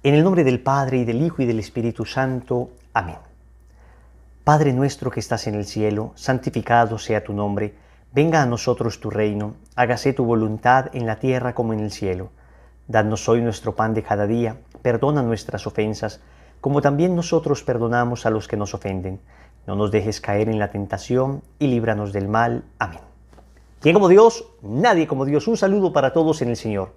En el nombre del Padre, y del Hijo, y del Espíritu Santo. Amén. Padre nuestro que estás en el cielo, santificado sea tu nombre. Venga a nosotros tu reino. Hágase tu voluntad en la tierra como en el cielo. Danos hoy nuestro pan de cada día. Perdona nuestras ofensas, como también nosotros perdonamos a los que nos ofenden. No nos dejes caer en la tentación, y líbranos del mal. Amén. ¿Quién como Dios? Nadie como Dios. Un saludo para todos en el Señor.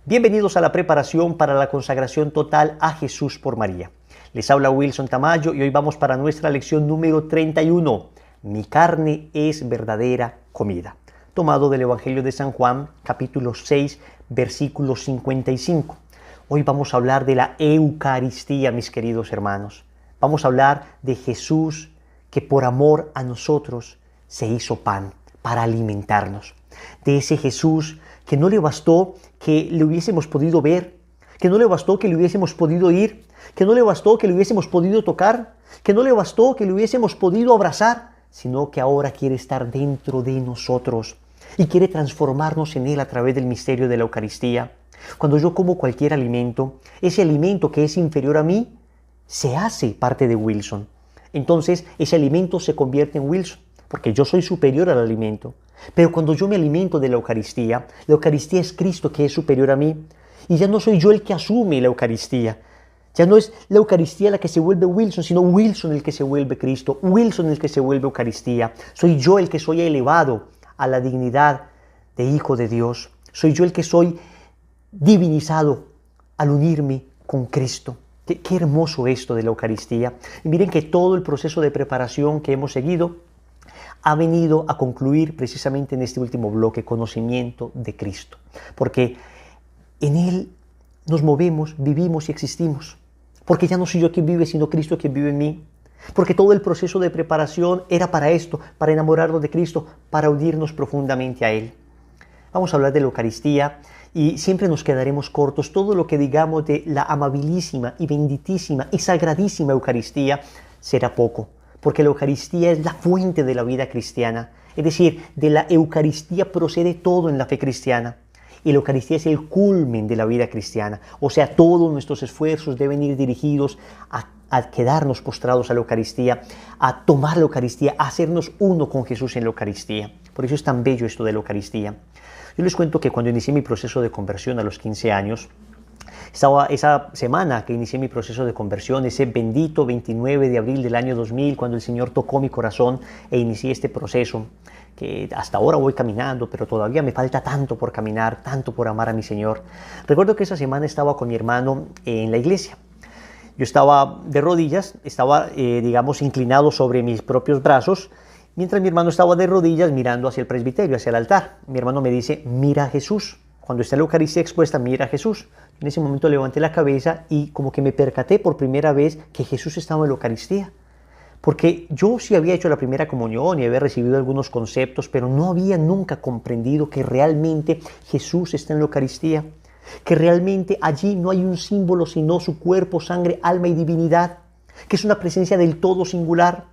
Bienvenidos a la preparación para la consagración total a Jesús por María. Les habla Wilson Tamayo y hoy vamos para nuestra lección número 31. Mi carne es verdadera comida. Tomado del Evangelio de San Juan, capítulo 6, versículo 55. Hoy vamos a hablar de la Eucaristía, mis queridos hermanos. Vamos a hablar de Jesús que por amor a nosotros se hizo pan para alimentarnos. De ese Jesús que no le bastó que le hubiésemos podido ver, que no le bastó que le hubiésemos podido oír, que no le bastó que le hubiésemos podido tocar, que no le bastó que le hubiésemos podido abrazar, sino que ahora quiere estar dentro de nosotros y quiere transformarnos en Él a través del misterio de la Eucaristía. Cuando yo como cualquier alimento, ese alimento que es inferior a mí, se hace parte de Wilson. Entonces ese alimento se convierte en Wilson, porque yo soy superior al alimento. Pero cuando yo me alimento de la Eucaristía es Cristo que es superior a mí. Y ya no soy yo el que asume la Eucaristía. Ya no es la Eucaristía la que se vuelve Wilson, sino Wilson el que se vuelve Cristo, Wilson el que se vuelve Eucaristía. Soy yo el que soy elevado a la dignidad de Hijo de Dios. Soy yo el que soy divinizado al unirme con Cristo. Qué hermoso esto de la Eucaristía. Y miren que todo el proceso de preparación que hemos seguido ha venido a concluir precisamente en este último bloque, conocimiento de Cristo. Porque en Él nos movemos, vivimos y existimos. Porque ya no soy yo quien vive, sino Cristo quien vive en mí. Porque todo el proceso de preparación era para esto, para enamorarnos de Cristo, para unirnos profundamente a Él. Vamos a hablar de la Eucaristía y siempre nos quedaremos cortos. Todo lo que digamos de la amabilísima y benditísima y sagradísima Eucaristía será poco. Porque la Eucaristía es la fuente de la vida cristiana. Es decir, de la Eucaristía procede todo en la fe cristiana. Y la Eucaristía es el culmen de la vida cristiana. O sea, todos nuestros esfuerzos deben ir dirigidos a quedarnos postrados a la Eucaristía, a tomar la Eucaristía, a hacernos uno con Jesús en la Eucaristía. Por eso es tan bello esto de la Eucaristía. Yo les cuento que cuando inicié mi proceso de conversión a los 15 años, estaba esa semana que inicié mi proceso de conversión, ese bendito 29 de abril del año 2000, cuando el Señor tocó mi corazón e inicié este proceso, que hasta ahora voy caminando, pero todavía me falta tanto por caminar, tanto por amar a mi Señor. Recuerdo que esa semana estaba con mi hermano en la iglesia. Yo estaba de rodillas, estaba, inclinado sobre mis propios brazos, mientras mi hermano estaba de rodillas mirando hacia el presbiterio, hacia el altar. Mi hermano me dice, mira a Jesús. Cuando está la Eucaristía expuesta, mira a Jesús. En ese momento levanté la cabeza y como que me percaté por primera vez que Jesús estaba en la Eucaristía. Porque yo sí había hecho la primera comunión y había recibido algunos conceptos, pero no había nunca comprendido que realmente Jesús está en la Eucaristía. Que realmente allí no hay un símbolo sino su cuerpo, sangre, alma y divinidad. Que es una presencia del todo singular.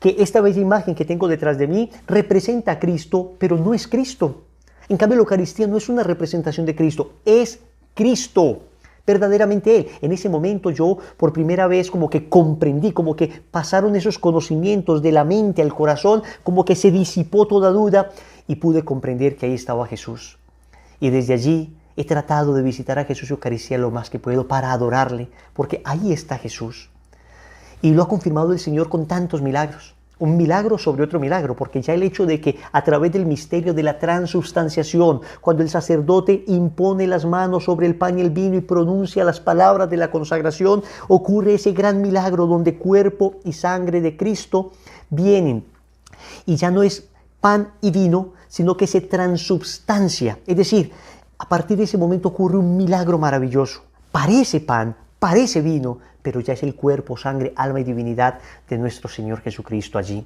Que esta bella imagen que tengo detrás de mí representa a Cristo, pero no es Cristo. En cambio, la Eucaristía no es una representación de Cristo, es Cristo, verdaderamente Él. En ese momento yo por primera vez como que comprendí, como que pasaron esos conocimientos de la mente al corazón, como que se disipó toda duda y pude comprender que ahí estaba Jesús. Y desde allí he tratado de visitar a Jesús y Eucaristía lo más que puedo para adorarle, porque ahí está Jesús. Y lo ha confirmado el Señor con tantos milagros. Un milagro sobre otro milagro, porque ya el hecho de que a través del misterio de la transubstanciación, cuando el sacerdote impone las manos sobre el pan y el vino y pronuncia las palabras de la consagración, ocurre ese gran milagro donde cuerpo y sangre de Cristo vienen. Y ya no es pan y vino, sino que se transubstancia. Es decir, a partir de ese momento ocurre un milagro maravilloso. Parece pan, parece vino, pero ya es el cuerpo, sangre, alma y divinidad de nuestro Señor Jesucristo allí.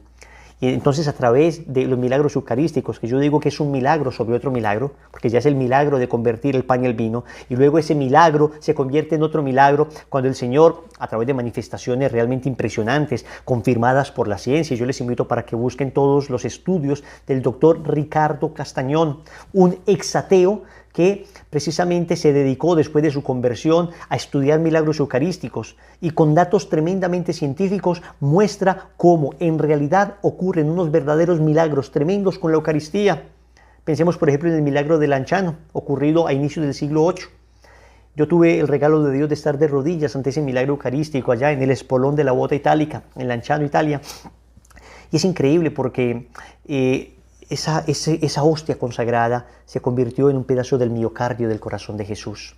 Y entonces a través de los milagros eucarísticos, que yo digo que es un milagro sobre otro milagro, porque ya es el milagro de convertir el pan y el vino, y luego ese milagro se convierte en otro milagro cuando el Señor, a través de manifestaciones realmente impresionantes, confirmadas por la ciencia, yo les invito para que busquen todos los estudios del doctor Ricardo Castañón, un exateo que precisamente se dedicó después de su conversión a estudiar milagros eucarísticos y con datos tremendamente científicos muestra cómo en realidad ocurren unos verdaderos milagros tremendos con la Eucaristía. Pensemos por ejemplo en el milagro de Lanciano, ocurrido a inicios del siglo VIII. Yo tuve el regalo de Dios de estar de rodillas ante ese milagro eucarístico allá en el espolón de la Bota Itálica, en Lanciano, Italia. Y es increíble porque esa hostia consagrada se convirtió en un pedazo del miocardio del corazón de Jesús.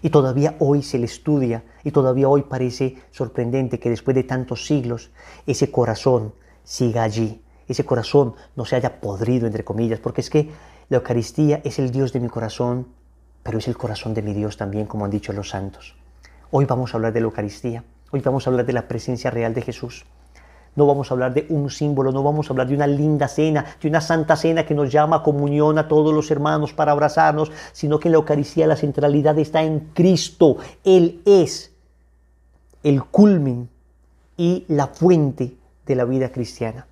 Y todavía hoy se le estudia y todavía hoy parece sorprendente que después de tantos siglos ese corazón siga allí. Ese corazón no se haya podrido, entre comillas, porque es que la Eucaristía es el Dios de mi corazón, pero es el corazón de mi Dios también, como han dicho los santos. Hoy vamos a hablar de la Eucaristía, hoy vamos a hablar de la presencia real de Jesús. No vamos a hablar de un símbolo, no vamos a hablar de una linda cena, de una santa cena que nos llama a comunión a todos los hermanos para abrazarnos, sino que en la Eucaristía la centralidad está en Cristo. Él es el culmen y la fuente de la vida cristiana.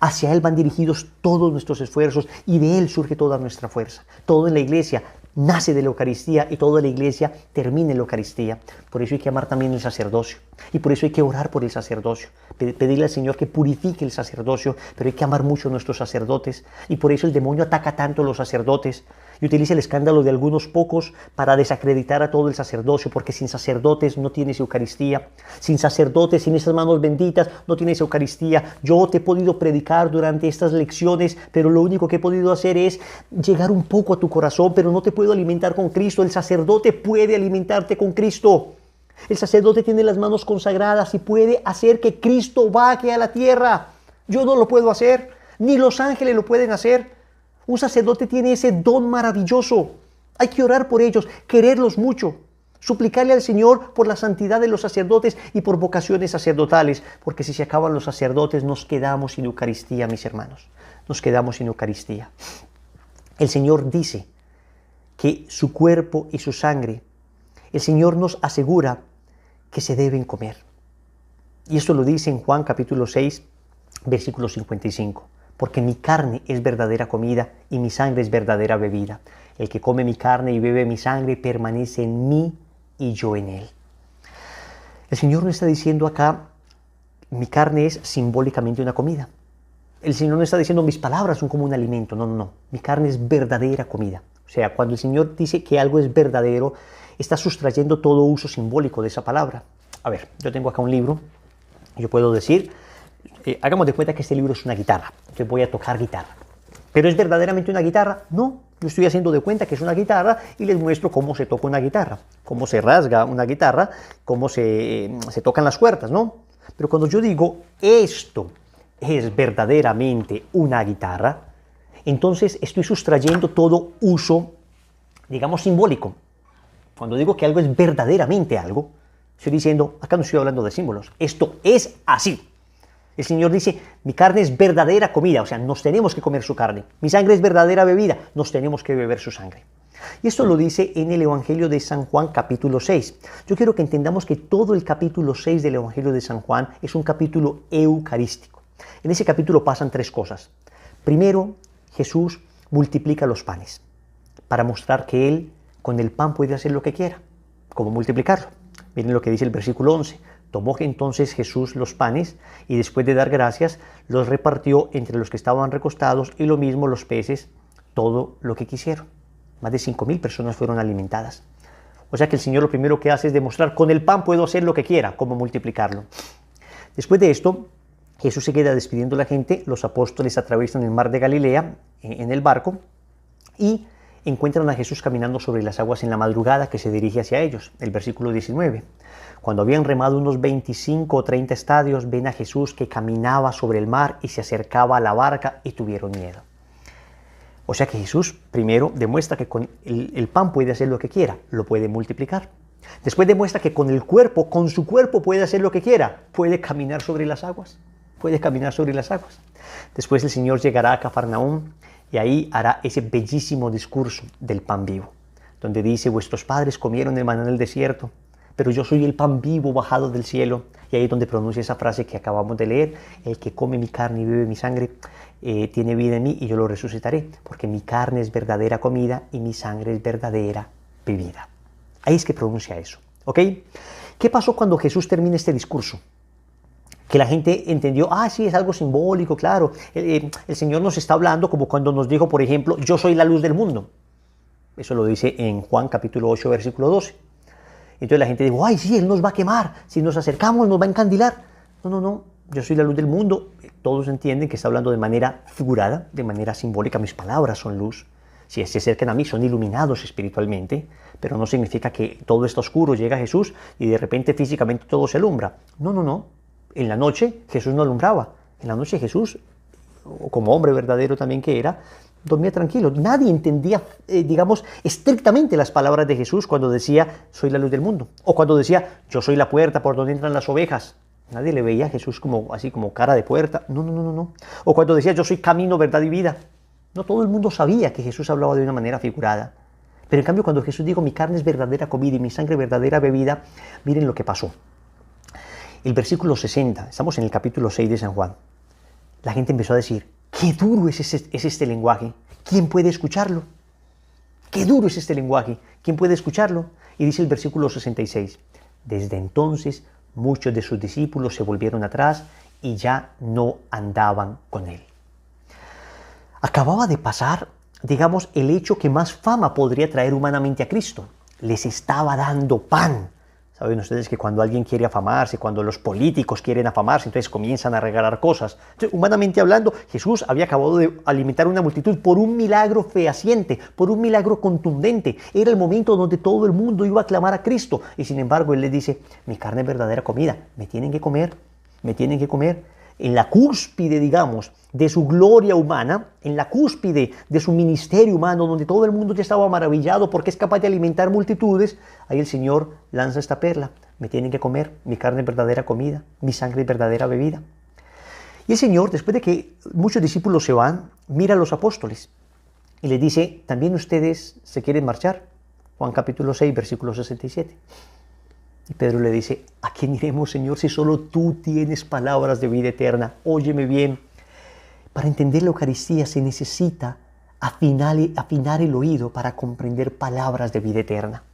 Hacia Él van dirigidos todos nuestros esfuerzos y de Él surge toda nuestra fuerza. Todo en la Iglesia nace de la Eucaristía y toda la Iglesia termina en la Eucaristía. Por eso hay que amar también el sacerdocio y por eso hay que orar por el sacerdocio, pedirle al Señor que purifique el sacerdocio, pero hay que amar mucho a nuestros sacerdotes y por eso el demonio ataca tanto a los sacerdotes y utiliza el escándalo de algunos pocos para desacreditar a todo el sacerdocio, porque sin sacerdotes no tienes Eucaristía, sin sacerdotes, sin esas manos benditas no tienes Eucaristía. Yo te he podido predicar durante estas lecciones, pero lo único que he podido hacer es llegar un poco a tu corazón, pero no te puedo alimentar con Cristo. El sacerdote puede alimentarte con Cristo. El sacerdote tiene las manos consagradas y puede hacer que Cristo baje a la tierra. Yo no lo puedo hacer, ni los ángeles lo pueden hacer. Un sacerdote tiene ese don maravilloso. Hay que orar por ellos, quererlos mucho, suplicarle al Señor por la santidad de los sacerdotes y por vocaciones sacerdotales, porque si se acaban los sacerdotes nos quedamos sin Eucaristía, mis hermanos. Nos quedamos sin Eucaristía. El Señor dice que su cuerpo y su sangre, el Señor nos asegura que se deben comer. Y esto lo dice en Juan capítulo 6, versículo 55. Porque mi carne es verdadera comida y mi sangre es verdadera bebida. El que come mi carne y bebe mi sangre permanece en mí y yo en él. El Señor no está diciendo acá, mi carne es simbólicamente una comida. El Señor no está diciendo, mis palabras son como un alimento. No, no, no. Mi carne es verdadera comida. O sea, cuando el Señor dice que algo es verdadero, está sustrayendo todo uso simbólico de esa palabra. A ver, yo tengo acá un libro. Yo puedo decir, hagamos de cuenta que este libro es una guitarra. Yo voy a tocar guitarra. ¿Pero es verdaderamente una guitarra? No. Yo estoy haciendo de cuenta que es una guitarra y les muestro cómo se toca una guitarra, cómo se rasga una guitarra, cómo se tocan las cuerdas, ¿no? Pero cuando yo digo esto es verdaderamente una guitarra, entonces estoy sustrayendo todo uso, digamos, simbólico. Cuando digo que algo es verdaderamente algo, estoy diciendo, acá no estoy hablando de símbolos, esto es así. El Señor dice, mi carne es verdadera comida, o sea, nos tenemos que comer su carne. Mi sangre es verdadera bebida, nos tenemos que beber su sangre. Y esto lo dice en el Evangelio de San Juan capítulo 6. Yo quiero que entendamos que todo el capítulo 6 del Evangelio de San Juan es un capítulo eucarístico. En ese capítulo pasan tres cosas. Primero, Jesús multiplica los panes para mostrar que Él con el pan puede hacer lo que quiera. ¿Cómo multiplicarlo? Miren lo que dice el versículo 11. Tomó entonces Jesús los panes y después de dar gracias los repartió entre los que estaban recostados y lo mismo los peces, todo lo que quisieron. Más de 5,000 personas fueron alimentadas. O sea que el Señor lo primero que hace es demostrar, con el pan puedo hacer lo que quiera, cómo multiplicarlo. Después de esto, Jesús se queda despidiendo a la gente, los apóstoles atraviesan el mar de Galilea en el barco y encuentran a Jesús caminando sobre las aguas en la madrugada que se dirige hacia ellos, el versículo 19. Cuando habían remado unos 25 o 30 estadios, ven a Jesús que caminaba sobre el mar y se acercaba a la barca y tuvieron miedo. O sea que Jesús primero demuestra que con el pan puede hacer lo que quiera, lo puede multiplicar. Después demuestra que con el cuerpo, con su cuerpo puede hacer lo que quiera, puede caminar sobre las aguas, puede caminar sobre las aguas. Después el Señor llegará a Cafarnaúm y ahí hará ese bellísimo discurso del pan vivo, donde dice, vuestros padres comieron el maná en el desierto, pero yo soy el pan vivo bajado del cielo. Y ahí es donde pronuncia esa frase que acabamos de leer: el que come mi carne y bebe mi sangre tiene vida en mí y yo lo resucitaré, porque mi carne es verdadera comida y mi sangre es verdadera bebida. Ahí es que pronuncia eso, ¿ok? ¿Qué pasó cuando Jesús termina este discurso? Que la gente entendió, sí, es algo simbólico, claro. El Señor nos está hablando como cuando nos dijo, por ejemplo, yo soy la luz del mundo. Eso lo dice en Juan capítulo 8, versículo 12. Entonces la gente dijo, sí, Él nos va a quemar. Si nos acercamos, nos va a encandilar. No, yo soy la luz del mundo. Todos entienden que está hablando de manera figurada, de manera simbólica. Mis palabras son luz. Si se acercan a mí, son iluminados espiritualmente, pero no significa que todo está oscuro, llega Jesús y de repente físicamente todo se alumbra. No. En la noche Jesús no alumbraba. En la noche Jesús, como hombre verdadero también que era, dormía tranquilo. Nadie entendía, estrictamente las palabras de Jesús cuando decía, soy la luz del mundo. O cuando decía, yo soy la puerta por donde entran las ovejas. Nadie le veía a Jesús como cara de puerta. No. O cuando decía, yo soy camino, verdad y vida. No todo el mundo sabía que Jesús hablaba de una manera figurada. Pero en cambio, cuando Jesús dijo, mi carne es verdadera comida y mi sangre verdadera bebida, miren lo que pasó. El versículo 60, estamos en el capítulo 6 de San Juan. La gente empezó a decir, qué duro es este lenguaje. ¿Quién puede escucharlo? Qué duro es este lenguaje. ¿Quién puede escucharlo? Y dice el versículo 66, desde entonces muchos de sus discípulos se volvieron atrás y ya no andaban con él. Acababa de pasar, el hecho que más fama podría traer humanamente a Cristo. Les estaba dando pan. Saben ustedes que cuando alguien quiere afamarse, cuando los políticos quieren afamarse, entonces comienzan a regalar cosas. Entonces, humanamente hablando, Jesús había acabado de alimentar a una multitud por un milagro fehaciente, por un milagro contundente. Era el momento donde todo el mundo iba a clamar a Cristo. Y sin embargo, Él les dice, mi carne es verdadera comida, me tienen que comer. En la cúspide, de su gloria humana, en la cúspide de su ministerio humano, donde todo el mundo ya estaba maravillado porque es capaz de alimentar multitudes, ahí el Señor lanza esta perla, me tienen que comer, mi carne es verdadera comida, mi sangre es verdadera bebida. Y el Señor, después de que muchos discípulos se van, mira a los apóstoles y les dice, ¿también ustedes se quieren marchar? Juan capítulo 6, versículo 67. Y Pedro le dice, ¿a quién iremos, Señor, si solo tú tienes palabras de vida eterna? Óyeme bien. Para entender la Eucaristía se necesita afinar el oído para comprender palabras de vida eterna.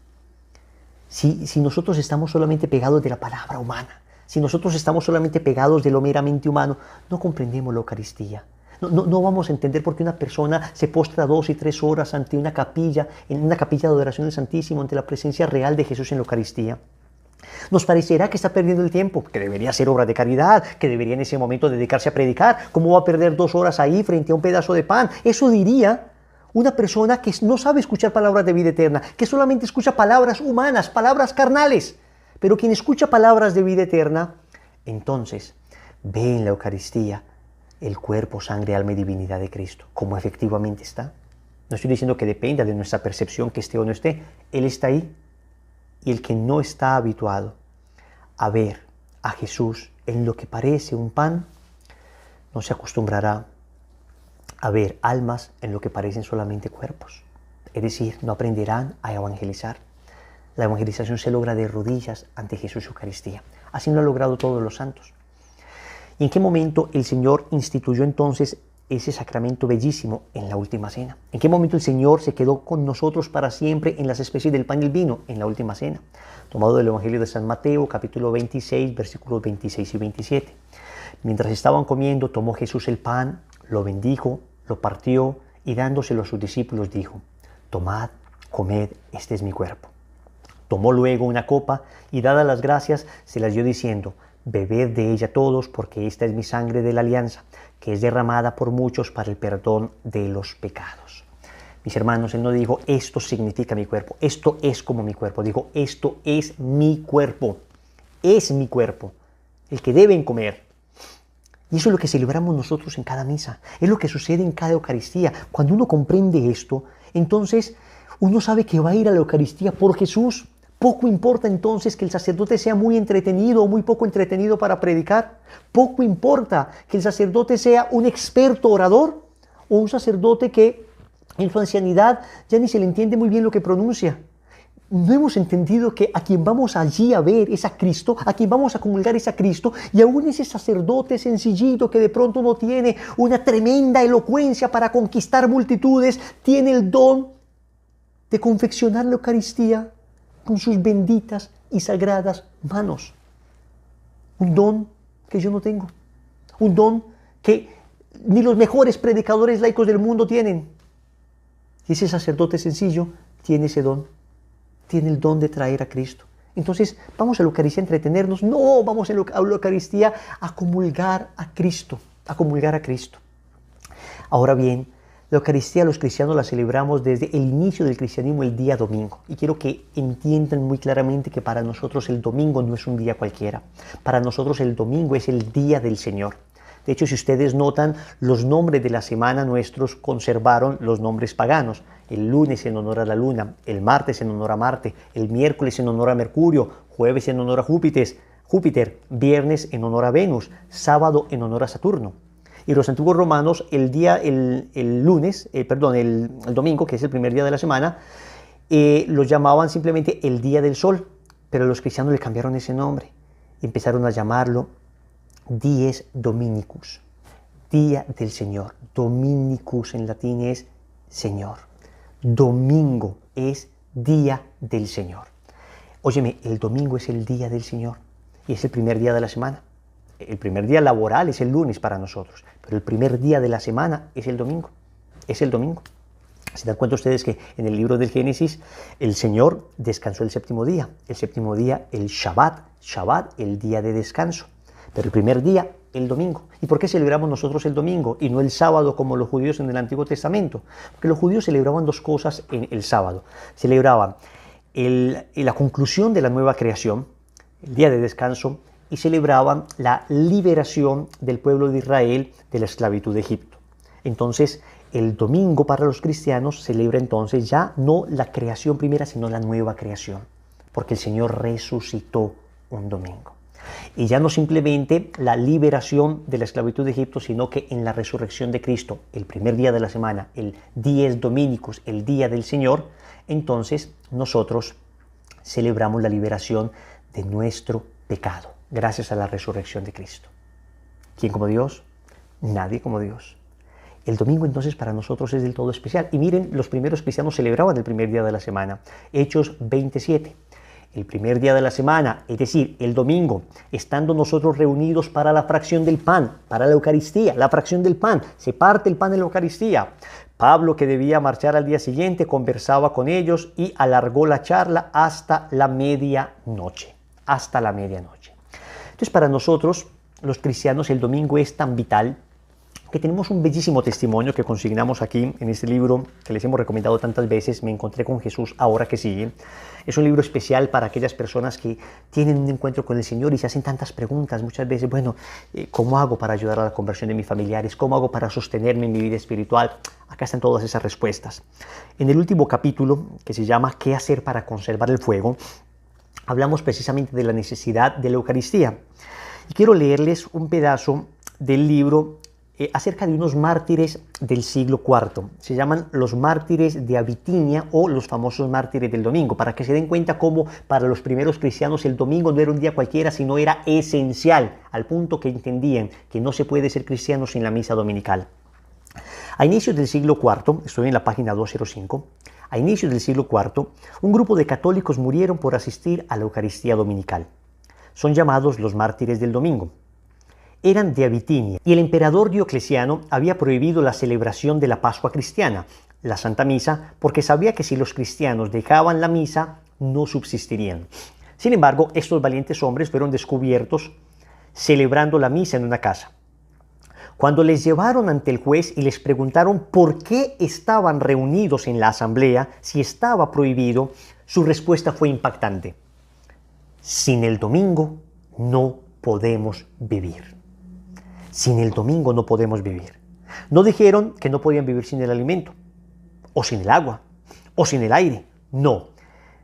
Si nosotros estamos solamente pegados de la palabra humana, si nosotros estamos solamente pegados de lo meramente humano, no comprendemos la Eucaristía. No vamos a entender por qué una persona se postra 2 y 3 horas ante una capilla, en una capilla de adoración del Santísimo, ante la presencia real de Jesús en la Eucaristía. Nos parecerá que está perdiendo el tiempo, que debería hacer obra de caridad, que debería en ese momento dedicarse a predicar. ¿Cómo va a perder 2 horas ahí frente a un pedazo de pan? Eso diría una persona que no sabe escuchar palabras de vida eterna, que solamente escucha palabras humanas, palabras carnales. Pero quien escucha palabras de vida eterna, entonces ve en la Eucaristía el cuerpo, sangre, alma y divinidad de Cristo, como efectivamente está. No estoy diciendo que dependa de nuestra percepción que esté o no esté. Él está ahí. Y el que no está habituado a ver a Jesús en lo que parece un pan, no se acostumbrará a ver almas en lo que parecen solamente cuerpos. Es decir, no aprenderán a evangelizar. La evangelización se logra de rodillas ante Jesús y Eucaristía. Así lo han logrado todos los santos. ¿Y en qué momento el Señor instituyó entonces ese sacramento bellísimo en la última cena? ¿En qué momento el Señor se quedó con nosotros para siempre en las especies del pan y el vino? En la última cena. Tomado del Evangelio de San Mateo, capítulo 26, versículos 26 y 27. Mientras estaban comiendo, tomó Jesús el pan, lo bendijo, lo partió y dándoselo a sus discípulos dijo, tomad, comed, este es mi cuerpo. Tomó luego una copa y dadas las gracias, se las dio diciendo, bebed de ella todos, porque esta es mi sangre de la alianza, que es derramada por muchos para el perdón de los pecados. Mis hermanos, Él no dijo, esto significa mi cuerpo, esto es como mi cuerpo. Dijo, esto es mi cuerpo, el que deben comer. Y eso es lo que celebramos nosotros en cada misa, es lo que sucede en cada Eucaristía. Cuando uno comprende esto, entonces uno sabe que va a ir a la Eucaristía por Jesús. Poco importa entonces que el sacerdote sea muy entretenido o muy poco entretenido para predicar. Poco importa que el sacerdote sea un experto orador o un sacerdote que en su ancianidad ya ni se le entiende muy bien lo que pronuncia. no hemos entendido que a quien vamos allí a ver es a Cristo, a quien vamos a comulgar es a Cristo, y aún ese sacerdote sencillito que de pronto no tiene una tremenda elocuencia para conquistar multitudes, tiene el don de confeccionar la Eucaristía con sus benditas y sagradas manos. Un don que yo no tengo, un don que ni los mejores predicadores laicos del mundo tienen. Y ese sacerdote sencillo tiene ese don. Tiene el don de traer a Cristo. Entonces, vamos a la Eucaristía a entretenernos. No, vamos a la Eucaristía a comulgar a Cristo. A comulgar a Cristo. Ahora bien, la Eucaristía los cristianos la celebramos desde el inicio del cristianismo, el día domingo. Y quiero que entiendan muy claramente que para nosotros el domingo no es un día cualquiera. Para nosotros el domingo es el día del Señor. De hecho, si ustedes notan, los nombres de la semana nuestros conservaron los nombres paganos. El lunes en honor a la luna, el martes en honor a Marte, el miércoles en honor a Mercurio, jueves en honor a Júpiter, viernes en honor a Venus, sábado en honor a Saturno. Y los antiguos romanos, el domingo, que es el primer día de la semana, lo llamaban simplemente el día del sol, pero los cristianos le cambiaron ese nombre y empezaron a llamarlo Dies Dominicus, día del Señor. Dominicus en latín es Señor. Domingo es día del Señor. Óyeme, el domingo es el día del Señor y es el primer día de la semana. El primer día laboral es el lunes para nosotros, pero el primer día de la semana es el domingo. Es el domingo. Se dan cuenta ustedes que en el libro del Génesis el Señor descansó el séptimo día. El séptimo día, el Shabbat, el día de descanso. Pero el primer día, el domingo. ¿Y por qué celebramos nosotros el domingo y no el sábado como los judíos en el Antiguo Testamento? Porque los judíos celebraban dos cosas en el sábado. Celebraban la conclusión de la nueva creación, el día de descanso, y celebraban la liberación del pueblo de Israel de la esclavitud de Egipto. Entonces, el domingo para los cristianos celebra entonces ya no la creación primera, sino la nueva creación, porque el Señor resucitó un domingo. Y ya no simplemente la liberación de la esclavitud de Egipto, sino que en la resurrección de Cristo, el primer día de la semana, el Dies Dominicus, el día del Señor, entonces nosotros celebramos la liberación de nuestro pecado, gracias a la resurrección de Cristo. ¿Quién como Dios? Nadie como Dios. El domingo entonces para nosotros es del todo especial. Y miren, los primeros cristianos celebraban el primer día de la semana. Hechos 27. El primer día de la semana, es decir, el domingo, estando nosotros reunidos para la fracción del pan, para la Eucaristía, la fracción del pan, se parte el pan en la Eucaristía. Pablo, que debía marchar al día siguiente, conversaba con ellos y alargó la charla hasta la medianoche. Hasta la medianoche. Entonces, para nosotros, los cristianos, el domingo es tan vital que tenemos un bellísimo testimonio que consignamos aquí en este libro que les hemos recomendado tantas veces, Me encontré con Jesús ahora que sigue. Es un libro especial para aquellas personas que tienen un encuentro con el Señor y se hacen tantas preguntas muchas veces. Bueno, ¿cómo hago para ayudar a la conversión de mis familiares? ¿Cómo hago para sostenerme en mi vida espiritual? Acá están todas esas respuestas. En el último capítulo, que se llama ¿Qué hacer para conservar el fuego?, hablamos precisamente de la necesidad de la Eucaristía. Y quiero leerles un pedazo del libro acerca de unos mártires del siglo IV. Se llaman los mártires de Abitinia o los famosos mártires del domingo, para que se den cuenta cómo para los primeros cristianos el domingo no era un día cualquiera, sino era esencial, al punto que entendían que no se puede ser cristiano sin la misa dominical. A inicios del siglo IV, estoy en la página 205, a inicios del siglo IV, un grupo de católicos murieron por asistir a la Eucaristía dominical. Son llamados los mártires del domingo. Eran de Abitinia y el emperador Diocleciano había prohibido la celebración de la Pascua cristiana, la Santa Misa, porque sabía que si los cristianos dejaban la misa, no subsistirían. Sin embargo, estos valientes hombres fueron descubiertos celebrando la misa en una casa. Cuando les llevaron ante el juez y les preguntaron por qué estaban reunidos en la asamblea, si estaba prohibido, su respuesta fue impactante. Sin el domingo no podemos vivir. Sin el domingo no podemos vivir. No dijeron que no podían vivir sin el alimento, o sin el agua, o sin el aire. No.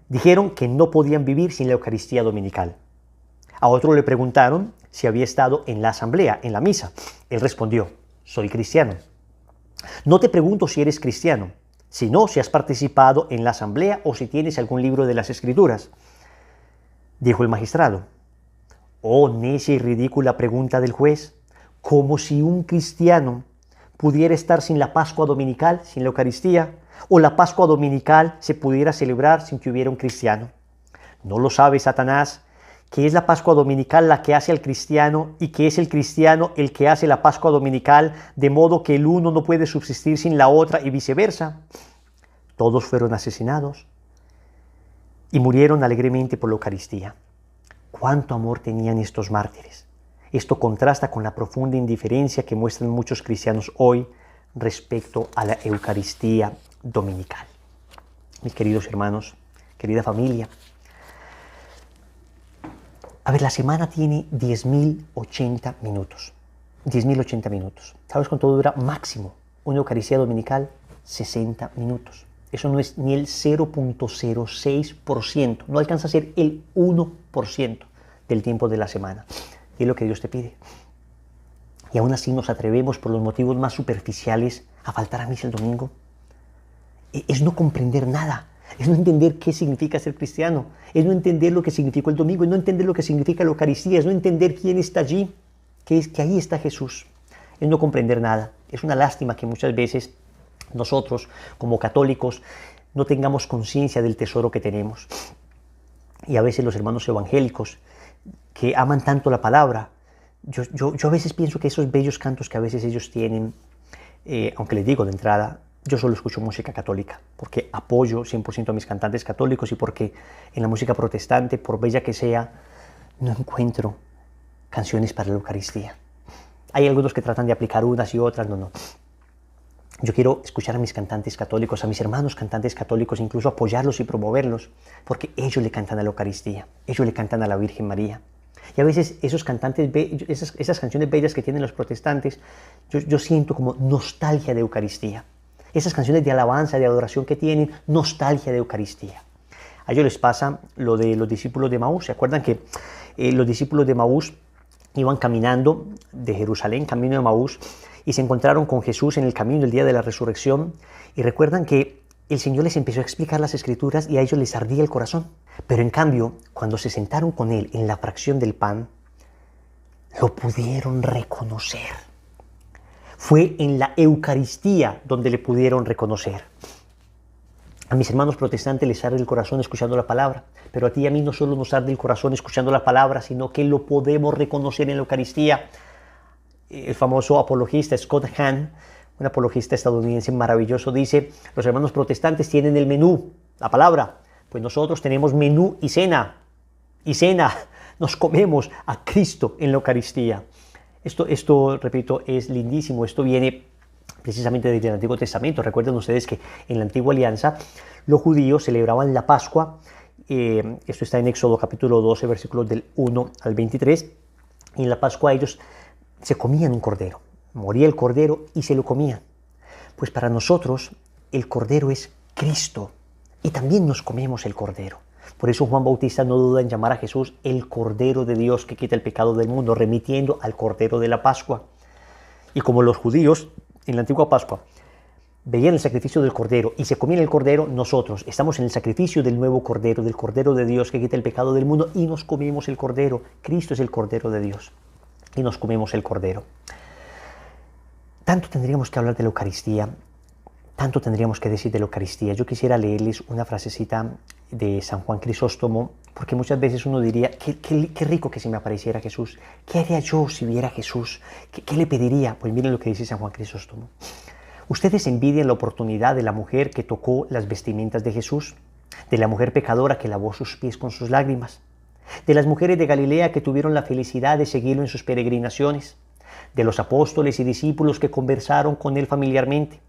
Dijeron que no podían vivir sin la Eucaristía dominical. A otro le preguntaron si había estado en la asamblea, en la misa. Él respondió, soy cristiano. No te pregunto si eres cristiano, si no, si has participado en la asamblea o si tienes algún libro de las Escrituras. Dijo el magistrado. Oh, necia y ridícula pregunta del juez, como si un cristiano pudiera estar sin la Pascua Dominical, sin la Eucaristía, o la Pascua Dominical se pudiera celebrar sin que hubiera un cristiano. ¿No lo sabe Satanás, que es la Pascua Dominical la que hace al cristiano y que es el cristiano el que hace la Pascua Dominical, de modo que el uno no puede subsistir sin la otra y viceversa? Todos fueron asesinados y murieron alegremente por la Eucaristía. ¿Cuánto amor tenían estos mártires? Esto contrasta con la profunda indiferencia que muestran muchos cristianos hoy respecto a la Eucaristía dominical. Mis queridos hermanos, querida familia, a ver, la semana tiene 10.080 minutos. 10.080 minutos. ¿Sabes cuánto dura máximo una Eucaristía dominical? 60 minutos. Eso no es ni el 0.06%. No alcanza a ser el 1% del tiempo de la semana. Y es lo que Dios te pide. Y aún así nos atrevemos por los motivos más superficiales a faltar a misa el domingo. Es no comprender nada. Es no entender qué significa ser cristiano. Es no entender lo que significó el domingo. Es no entender lo que significa la Eucaristía. Es no entender quién está allí. Que ahí está Jesús. Es no comprender nada. Es una lástima que muchas veces nosotros, como católicos, no tengamos conciencia del tesoro que tenemos. Y a veces los hermanos evangélicos, que aman tanto la palabra, yo a veces pienso que esos bellos cantos que a veces ellos tienen, aunque les digo de entrada, yo solo escucho música católica, porque apoyo 100% a mis cantantes católicos y porque en la música protestante, por bella que sea, no encuentro canciones para la Eucaristía. Hay algunos que tratan de aplicar unas y otras, no. Yo quiero escuchar a mis cantantes católicos, a mis hermanos cantantes católicos, incluso apoyarlos y promoverlos, porque ellos le cantan a la Eucaristía, ellos le cantan a la Virgen María. Y a veces esos cantantes, esas canciones bellas que tienen los protestantes, yo siento como nostalgia de Eucaristía. Esas canciones de alabanza, de adoración que tienen, nostalgia de Eucaristía. A ellos les pasa lo de los discípulos de Emaús. ¿Se acuerdan que los discípulos de Emaús iban caminando de Jerusalén, camino de Emaús, y se encontraron con Jesús en el camino el día de la resurrección? Y recuerdan que el Señor les empezó a explicar las Escrituras y a ellos les ardía el corazón. Pero en cambio, cuando se sentaron con Él en la fracción del pan, lo pudieron reconocer. Fue en la Eucaristía donde le pudieron reconocer. A mis hermanos protestantes les arde el corazón escuchando la palabra, pero a ti y a mí no solo nos arde el corazón escuchando la palabra, sino que lo podemos reconocer en la Eucaristía. El famoso apologista Scott Hahn, un apologista estadounidense maravilloso, dice: los hermanos protestantes tienen el menú, la palabra, pues nosotros tenemos menú y cena. Y cena, nos comemos a Cristo en la Eucaristía. Esto, repito, es lindísimo. Esto viene precisamente desde el Antiguo Testamento. Recuerden ustedes que en la Antigua Alianza los judíos celebraban la Pascua. Esto está en Éxodo capítulo 12, versículos del 1 al 23. Y en la Pascua ellos se comían un cordero. Moría el cordero y se lo comían. Pues para nosotros el cordero es Cristo y también nos comemos el cordero. Por eso Juan Bautista no duda en llamar a Jesús el Cordero de Dios que quita el pecado del mundo, remitiendo al Cordero de la Pascua. Y como los judíos en la antigua Pascua veían el sacrificio del Cordero y se comían el Cordero, nosotros estamos en el sacrificio del nuevo Cordero, del Cordero de Dios que quita el pecado del mundo, y nos comemos el Cordero. Cristo es el Cordero de Dios y nos comemos el Cordero. Tanto tendríamos que hablar de la Eucaristía, tanto tendríamos que decir de la Eucaristía. Yo quisiera leerles una frasecita de San Juan Crisóstomo, porque muchas veces uno diría: qué rico que se me apareciera Jesús. ¿Qué haría yo si viera a Jesús? ¿Qué le pediría? Pues miren lo que dice San Juan Crisóstomo. Ustedes envidian la oportunidad de la mujer que tocó las vestimentas de Jesús, de la mujer pecadora que lavó sus pies con sus lágrimas, de las mujeres de Galilea que tuvieron la felicidad de seguirlo en sus peregrinaciones, de los apóstoles y discípulos que conversaron con él familiarmente,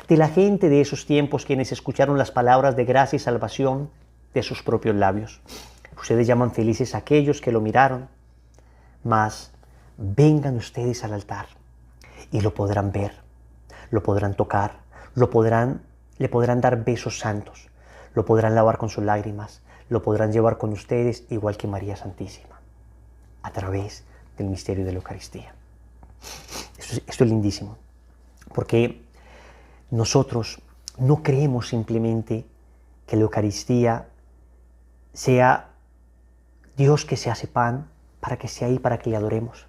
de la gente de esos tiempos quienes escucharon las palabras de gracia y salvación de sus propios labios. Ustedes llaman felices a aquellos que lo miraron, mas vengan ustedes al altar y lo podrán ver, lo podrán tocar, le podrán dar besos santos, lo podrán lavar con sus lágrimas, lo podrán llevar con ustedes igual que María Santísima, a través del misterio de la Eucaristía. Esto es lindísimo, porque nosotros no creemos simplemente que la Eucaristía sea Dios que se hace pan para que esté ahí, para que le adoremos.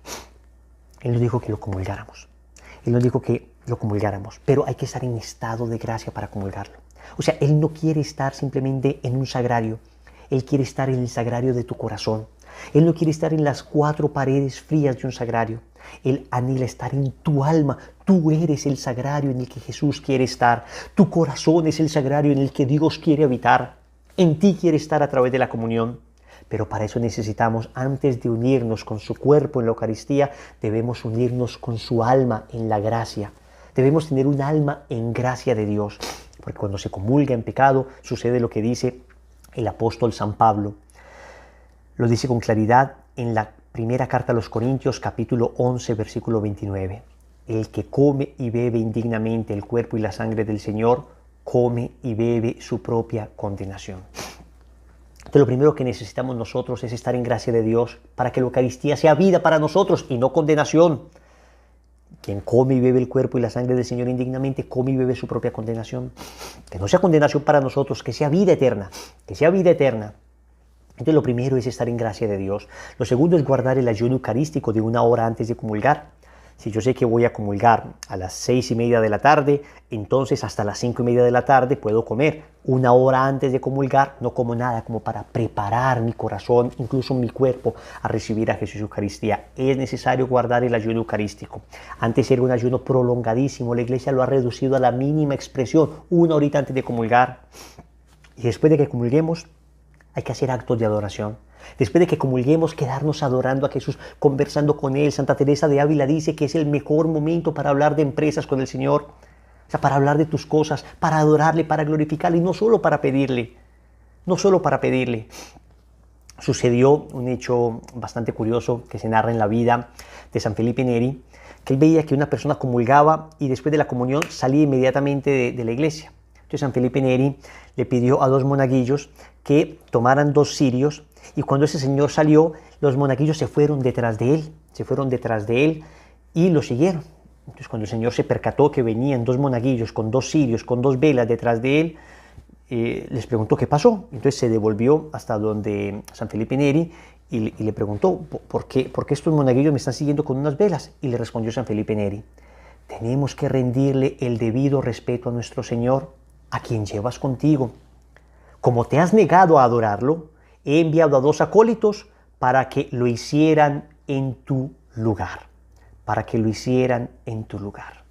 Él nos dijo que lo comulgáramos. Él nos dijo que lo comulgáramos, pero hay que estar en estado de gracia para comulgarlo. O sea, Él no quiere estar simplemente en un sagrario. Él quiere estar en el sagrario de tu corazón. Él no quiere estar en las 4 paredes frías de un sagrario. Él anhela estar en tu alma. Tú eres el sagrario en el que Jesús quiere estar. Tu corazón es el sagrario en el que Dios quiere habitar. En ti quiere estar a través de la comunión. Pero para eso necesitamos, antes de unirnos con su cuerpo en la Eucaristía, debemos unirnos con su alma en la gracia. Debemos tener un alma en gracia de Dios. Porque cuando se comulga en pecado, sucede lo que dice el apóstol San Pablo. Lo dice con claridad en la primera carta a los Corintios, capítulo 11, versículo 29. El que come y bebe indignamente el cuerpo y la sangre del Señor, come y bebe su propia condenación. Entonces, lo primero que necesitamos nosotros es estar en gracia de Dios para que la Eucaristía sea vida para nosotros y no condenación. Quien come y bebe el cuerpo y la sangre del Señor indignamente, come y bebe su propia condenación. Que no sea condenación para nosotros, que sea vida eterna, que sea vida eterna. Entonces lo primero es estar en gracia de Dios. Lo segundo es guardar el ayuno eucarístico de 1 hora antes de comulgar. Si yo sé que voy a comulgar a las 6:30 de la tarde, entonces hasta las 5:30 de la tarde puedo comer. 1 hora antes de comulgar no como nada, como para preparar mi corazón, incluso mi cuerpo, a recibir a Jesús Eucaristía. Es necesario guardar el ayuno eucarístico. Antes era un ayuno prolongadísimo, la Iglesia lo ha reducido a la mínima expresión, 1 horita antes de comulgar. Y después de que comulguemos, hay que hacer actos de adoración. Después de que comulguemos, quedarnos adorando a Jesús, conversando con Él. Santa Teresa de Ávila dice que es el mejor momento para hablar de empresas con el Señor. O sea, para hablar de tus cosas, para adorarle, para glorificarle, y no solo para pedirle. No solo para pedirle. Sucedió un hecho bastante curioso que se narra en la vida de San Felipe Neri, que él veía que una persona comulgaba y después de la comunión salía inmediatamente de la iglesia. Entonces San Felipe Neri le pidió a 2 monaguillos que tomaran 2 cirios, y cuando ese señor salió, los monaguillos se fueron detrás de él y lo siguieron. Entonces cuando el Señor se percató que venían 2 monaguillos con 2 cirios, con 2 velas detrás de él, les preguntó qué pasó. Entonces se devolvió hasta donde San Felipe Neri y le preguntó, ¿por qué estos monaguillos me están siguiendo con unas velas? Y le respondió San Felipe Neri, tenemos que rendirle el debido respeto a nuestro Señor, a quien llevas contigo. Como te has negado a adorarlo, he enviado a 2 acólitos para que lo hicieran en tu lugar. Para que lo hicieran en tu lugar.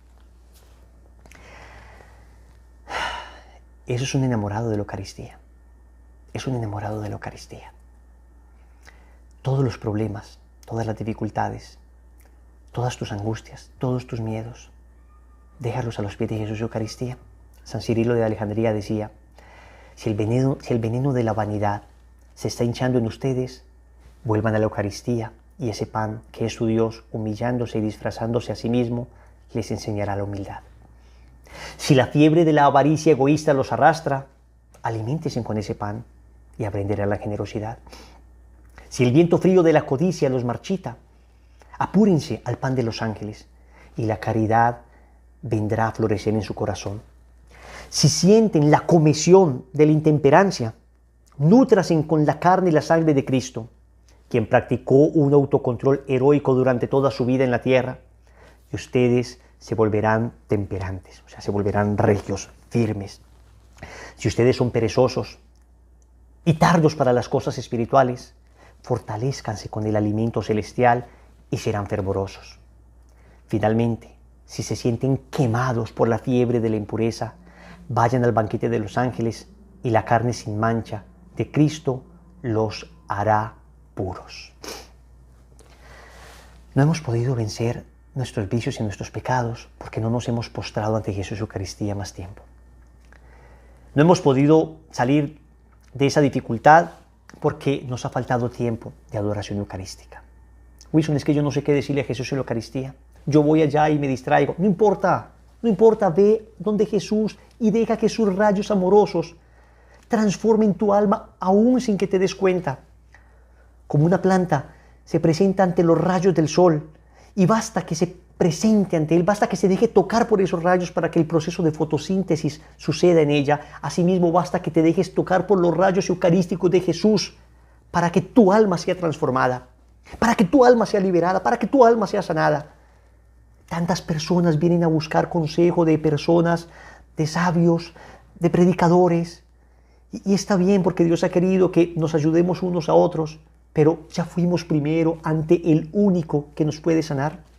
Eso es un enamorado de la Eucaristía. Es un enamorado de la Eucaristía. Todos los problemas, todas las dificultades, todas tus angustias, todos tus miedos, déjalos a los pies de Jesús Eucaristía. San Cirilo de Alejandría decía, si el veneno de la vanidad se está hinchando en ustedes, vuelvan a la Eucaristía y ese pan que es su Dios, humillándose y disfrazándose a sí mismo, les enseñará la humildad. Si la fiebre de la avaricia egoísta los arrastra, aliméntense con ese pan y aprenderán la generosidad. Si el viento frío de la codicia los marchita, apúrense al pan de los ángeles y la caridad vendrá a florecer en su corazón. Si sienten la comezón de la intemperancia, nútrasen con la carne y la sangre de Cristo, quien practicó un autocontrol heroico durante toda su vida en la tierra, y ustedes se volverán temperantes, o sea, se volverán regios, firmes. Si ustedes son perezosos y tardos para las cosas espirituales, fortalézcanse con el alimento celestial y serán fervorosos. Finalmente, si se sienten quemados por la fiebre de la impureza, vayan al banquete de los ángeles y la carne sin mancha de Cristo los hará puros. No hemos podido vencer nuestros vicios y nuestros pecados porque no nos hemos postrado ante Jesús Eucaristía más tiempo. No hemos podido salir de esa dificultad porque nos ha faltado tiempo de adoración eucarística. Wilson, es que yo no sé qué decirle a Jesús en la Eucaristía. Yo voy allá y me distraigo. No importa, ve donde Jesús y deja que sus rayos amorosos transformen tu alma aún sin que te des cuenta. Como una planta se presenta ante los rayos del sol y basta que se presente ante Él, basta que se deje tocar por esos rayos para que el proceso de fotosíntesis suceda en ella. Asimismo, basta que te dejes tocar por los rayos eucarísticos de Jesús para que tu alma sea transformada, para que tu alma sea liberada, para que tu alma sea sanada. Tantas personas vienen a buscar consejo de personas, de sabios, de predicadores. Y está bien porque Dios ha querido que nos ayudemos unos a otros, pero ya fuimos primero ante el único que nos puede sanar.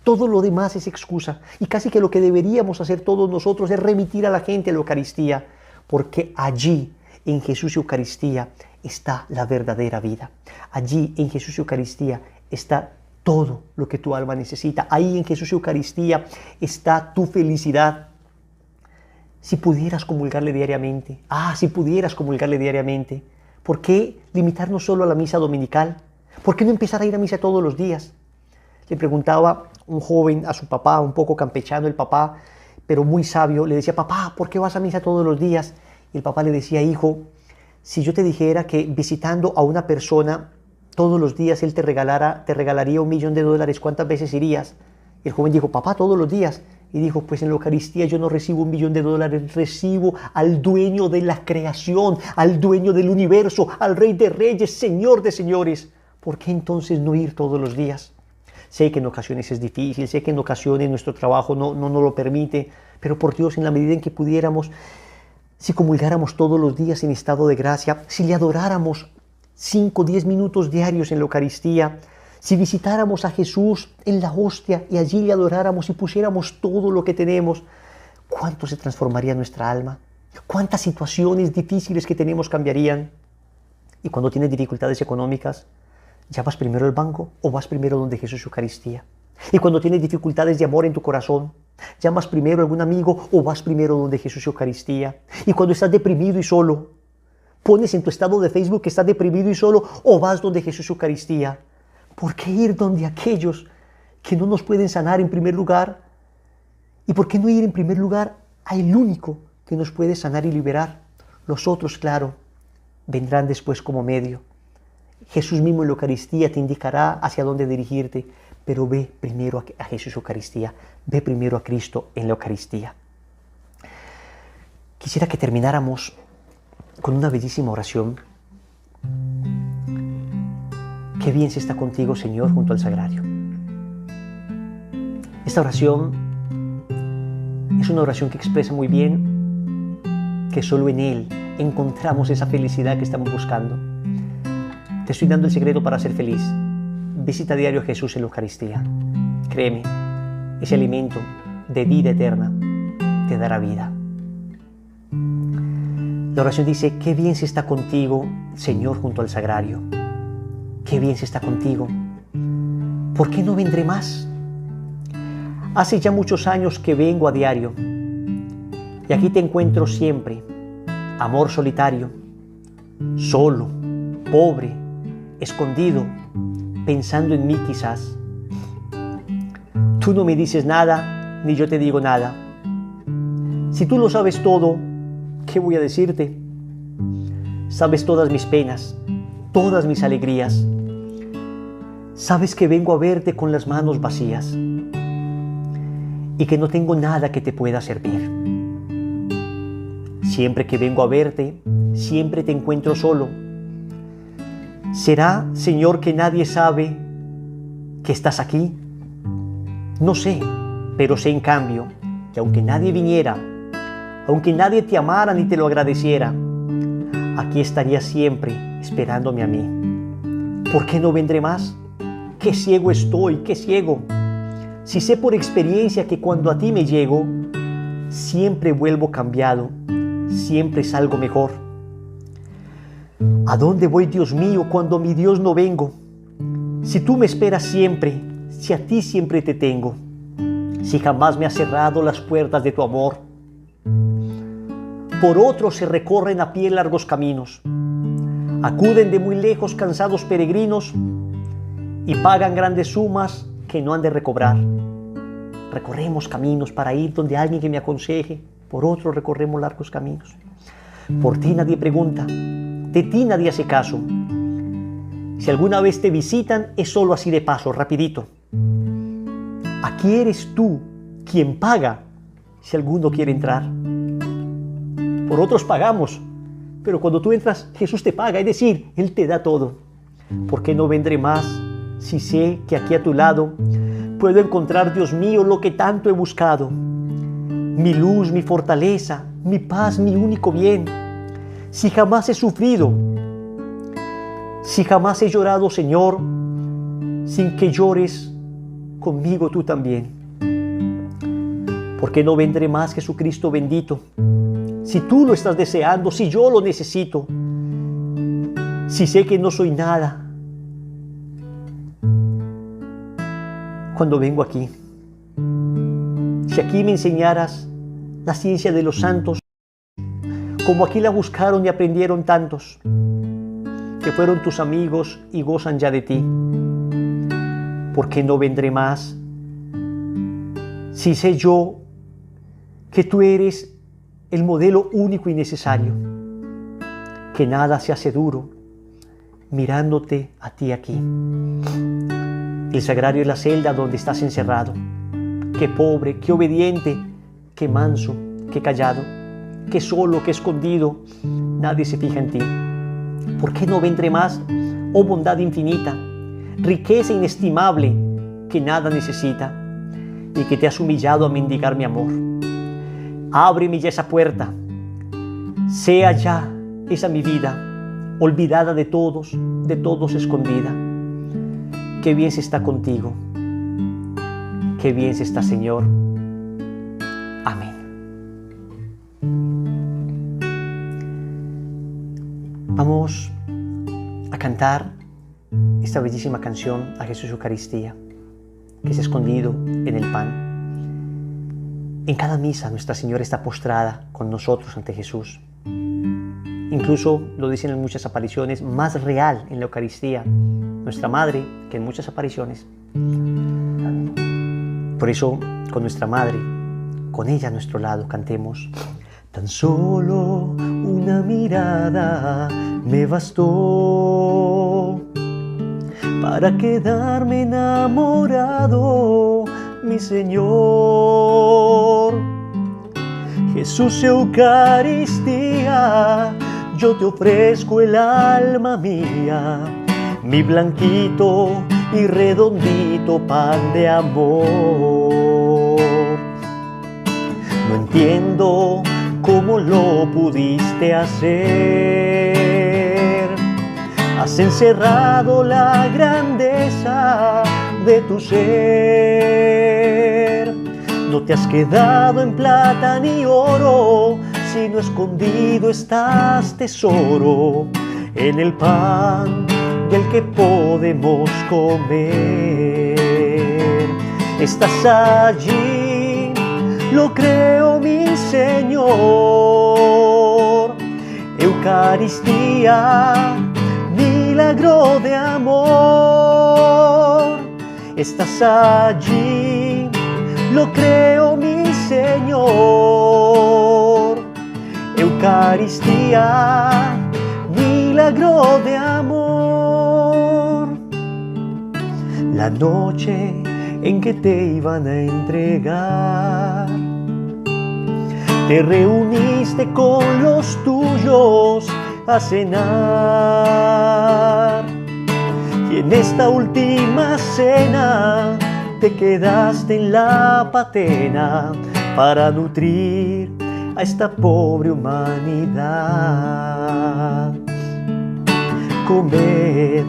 Todo lo demás es excusa. Y casi que lo que deberíamos hacer todos nosotros es remitir a la gente a la Eucaristía, porque allí, en Jesús y Eucaristía, está la verdadera vida. Allí, en Jesús y Eucaristía, está todo lo que tu alma necesita. Ahí, en Jesús y Eucaristía, está tu felicidad. Si pudieras comulgarle diariamente, si pudieras comulgarle diariamente, ¿por qué limitarnos solo a la misa dominical? ¿Por qué no empezar a ir a misa todos los días? Le preguntaba un joven a su papá, un poco campechano el papá, pero muy sabio, le decía: papá, ¿por qué vas a misa todos los días? Y el papá le decía: hijo, si yo te dijera que visitando a una persona todos los días él te regalaría $1 millón, ¿cuántas veces irías? Y el joven dijo: papá, todos los días. Y dijo: pues en la Eucaristía yo no recibo $1 millón, recibo al dueño de la creación, al dueño del universo, al Rey de Reyes, Señor de Señores. ¿Por qué entonces no ir todos los días? Sé que en ocasiones es difícil, sé que en ocasiones nuestro trabajo no nos lo permite, pero por Dios, en la medida en que pudiéramos, si comulgáramos todos los días en estado de gracia, si le adoráramos 5 o 10 minutos diarios en la Eucaristía, si visitáramos a Jesús en la hostia y allí le adoráramos y pusiéramos todo lo que tenemos, ¿cuánto se transformaría nuestra alma? ¿Cuántas situaciones difíciles que tenemos cambiarían? Y cuando tienes dificultades económicas, ¿ya vas primero al banco o vas primero donde Jesús y Eucaristía? Y cuando tienes dificultades de amor en tu corazón, ¿llamas primero a algún amigo o vas primero donde Jesús y Eucaristía? Y cuando estás deprimido y solo, ¿pones en tu estado de Facebook que estás deprimido y solo o vas donde Jesús y Eucaristía? ¿Por qué ir donde aquellos que no nos pueden sanar en primer lugar? ¿Y por qué no ir en primer lugar al único que nos puede sanar y liberar? Los otros, claro, vendrán después como medio. Jesús mismo en la Eucaristía te indicará hacia dónde dirigirte, pero ve primero a Jesús Eucaristía, ve primero a Cristo en la Eucaristía. Quisiera que termináramos con una bellísima oración. Qué bien se está contigo, Señor, junto al sagrario. Esta oración es una oración que expresa muy bien que solo en Él encontramos esa felicidad que estamos buscando. Te estoy dando el secreto para ser feliz. Visita diario a Jesús en la Eucaristía. Créeme, ese alimento de vida eterna te dará vida. La oración dice: qué bien se está contigo, Señor, junto al sagrario. Qué bien se está contigo. ¿Por qué no vendré más? Hace ya muchos años que vengo a diario y aquí te encuentro siempre, amor solitario, solo, pobre, escondido, pensando en mí quizás. Tú no me dices nada, ni yo te digo nada. Si tú lo sabes todo, ¿qué voy a decirte? Sabes todas mis penas, todas mis alegrías. Sabes que vengo a verte con las manos vacías y que no tengo nada que te pueda servir. Siempre que vengo a verte, siempre te encuentro solo. ¿Será, Señor, que nadie sabe que estás aquí? No sé, pero sé en cambio que aunque nadie viniera, aunque nadie te amara ni te lo agradeciera, aquí estaría siempre esperándome a mí. ¿Por qué no vendré más? ¡Qué ciego estoy, qué ciego! Si sé por experiencia que cuando a ti me llego, siempre vuelvo cambiado, siempre salgo mejor. ¿A dónde voy, Dios mío, cuando mi Dios no vengo? Si tú me esperas siempre, si a ti siempre te tengo, si jamás me has cerrado las puertas de tu amor. Por otros se recorren a pie largos caminos, acuden de muy lejos cansados peregrinos y pagan grandes sumas que no han de recobrar. Recorremos caminos para ir donde alguien que me aconseje, por otros recorremos largos caminos. Por ti nadie pregunta, de ti nadie hace caso. Si alguna vez te visitan, es solo así de paso, rapidito. ¿A aquí eres tú quien paga si alguno quiere entrar. Por otros pagamos, pero cuando tú entras, Jesús te paga, es decir, Él te da todo. ¿Por qué no vendré más si sé que aquí a tu lado puedo encontrar, Dios mío, lo que tanto he buscado? Mi luz, mi fortaleza, mi paz, mi único bien. Si jamás he sufrido, si jamás he llorado, Señor, sin que llores conmigo tú también. ¿Por qué no vendré más, Jesucristo bendito? Si tú lo estás deseando, si yo lo necesito, si sé que no soy nada, cuando vengo aquí, si aquí me enseñaras la ciencia de los santos, como aquí la buscaron y aprendieron tantos, que fueron tus amigos y gozan ya de ti, ¿por qué no vendré más? Si sé yo que tú eres el modelo único y necesario, que nada se hace duro mirándote a ti aquí. El sagrario es la celda donde estás encerrado. Qué pobre, qué obediente, qué manso, qué callado, qué solo, qué escondido. Nadie se fija en ti. ¿Por qué no vendré más, oh bondad infinita, riqueza inestimable que nada necesita y que te has humillado a mendigar mi amor? Ábreme ya esa puerta, sea ya esa mi vida, olvidada de todos escondida. Qué bien se está contigo, qué bien se está, Señor. Amén. Vamos a cantar esta bellísima canción a Jesús Eucaristía, que es escondido en el pan. En cada misa Nuestra Señora está postrada con nosotros ante Jesús. Incluso, lo dicen en muchas apariciones, más real en la Eucaristía nuestra Madre que en muchas apariciones. Por eso, con nuestra Madre, con ella a nuestro lado, cantemos: tan solo una mirada me bastó para quedarme enamorado, mi Señor. Jesús, Eucaristía, yo te ofrezco el alma mía, mi blanquito y redondito pan de amor. No entiendo cómo lo pudiste hacer. Has encerrado la grandeza de tu ser. No te has quedado en plata ni oro, sino escondido estás, tesoro, en el pan del que podemos comer. Estás allí, lo creo, mi Señor. Eucaristía, milagro de amor. Estás allí, lo creo, mi Señor. Eucaristía, milagro de amor. La noche en que te iban a entregar, te reuniste con los tuyos a cenar. Y en esta última cena te quedaste en la patena para nutrir a esta pobre humanidad. Comed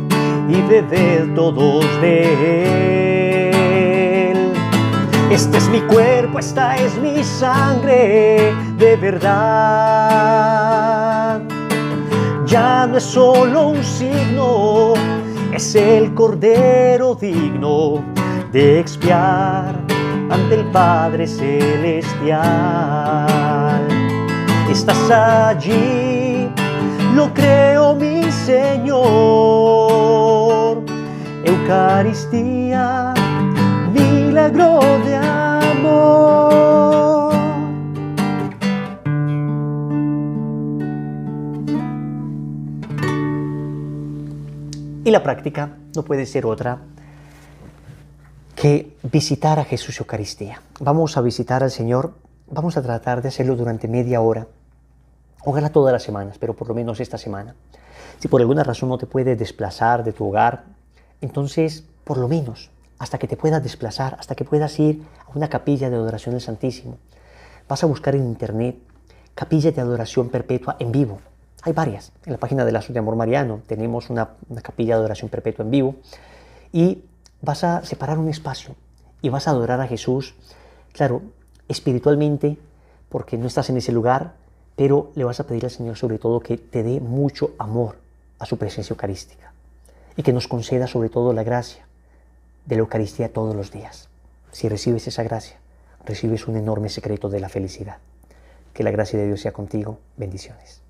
y bebed todos de él. Este es mi cuerpo, esta es mi sangre de verdad. Ya no es solo un signo, es el Cordero digno de expiar ante el Padre Celestial. Estás allí, lo creo, mi Señor. Eucaristía, milagro de amor. Y la práctica no puede ser otra que visitar a Jesús Eucaristía. Vamos a visitar al Señor, vamos a tratar de hacerlo durante media hora. Ojalá todas las semanas, pero por lo menos esta semana. Si por alguna razón no te puedes desplazar de tu hogar, entonces por lo menos hasta que te puedas desplazar, hasta que puedas ir a una capilla de adoración al Santísimo. Vas a buscar en internet capillas de adoración perpetua en vivo. Hay varias. En la página de Lazos de Amor Mariano tenemos una capilla de adoración perpetua en vivo y vas a separar un espacio y vas a adorar a Jesús, claro, espiritualmente, porque no estás en ese lugar, pero le vas a pedir al Señor sobre todo que te dé mucho amor a su presencia eucarística y que nos conceda sobre todo la gracia de la Eucaristía todos los días. Si recibes esa gracia, recibes un enorme secreto de la felicidad. Que la gracia de Dios sea contigo. Bendiciones.